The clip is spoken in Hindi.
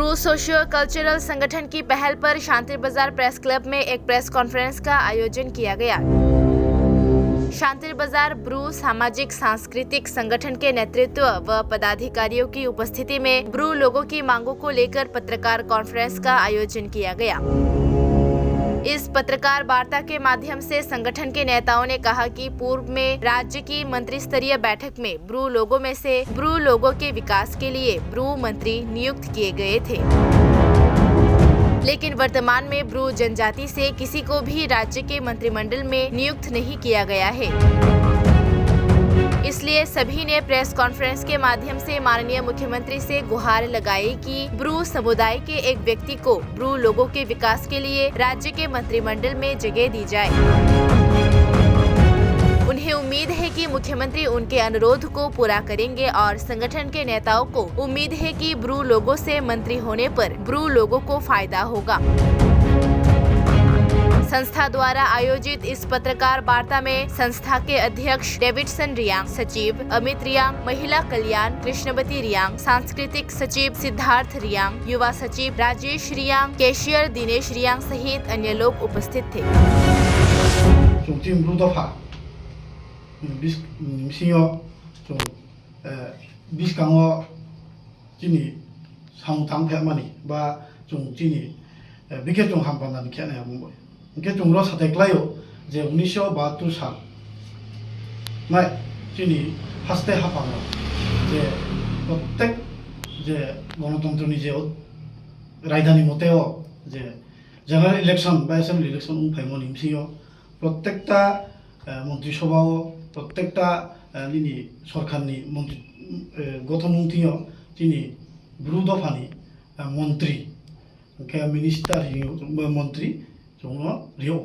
ब्रू सोशियो कल्चरल संगठन की पहल पर शांति बाजार प्रेस क्लब में एक प्रेस कॉन्फ्रेंस का आयोजन किया गया। शांति बाजार ब्रू सामाजिक सांस्कृतिक संगठन के नेतृत्व व पदाधिकारियों की उपस्थिति में ब्रू लोगों की मांगों को लेकर पत्रकार कॉन्फ्रेंस का आयोजन किया गया। इस पत्रकार वार्ता के माध्यम से संगठन के नेताओं ने कहा कि पूर्व में राज्य की मंत्री स्तरीय बैठक में ब्रू लोगों में से ब्रू लोगों के विकास के लिए ब्रू मंत्री नियुक्त किए गए थे, लेकिन वर्तमान में ब्रू जनजाति से किसी को भी राज्य के मंत्रिमंडल में नियुक्त नहीं किया गया है। इसलिए सभी ने प्रेस कॉन्फ्रेंस के माध्यम से माननीय मुख्यमंत्री से गुहार लगाई कि ब्रू समुदाय के एक व्यक्ति को ब्रू लोगों के विकास के लिए राज्य के मंत्रिमंडल में जगह दी जाए। उन्हें उम्मीद है कि मुख्यमंत्री उनके अनुरोध को पूरा करेंगे और संगठन के नेताओं को उम्मीद है कि ब्रू लोगों से मंत्री होने पर ब्रू लोगों को फायदा होगा। संस्था द्वारा आयोजित इस पत्रकार वार्ता में संस्था के अध्यक्ष डेविडसन रियांग, सचिव अमित रियांग, महिला कल्याण कृष्णवती रियांग, सांस्कृतिक सचिव सिद्धार्थ रियांग, युवा सचिव राजेश रियांग, कैशियर दिनेश रियांग सहित अन्य लोग उपस्थित थे। उनके चुंगरो सतेक्लायो जे 1972 साल मैं चीनी हस्ते हापांगा जे प्रत्येक जे गणतंत्र जे राजधानी मतेओ जे जनरल इलेक्शन बा एसेंबली इलेक्शन उफाइमो निमसियो प्रत्येकटा मंत्री सभाओ प्रत्येकटा लिनि सरकारनि मंत्री गठनमुंथियो चीनी ब्रू दफानि मंत्री के मिनिस्टार मंत्री जोंनो रियो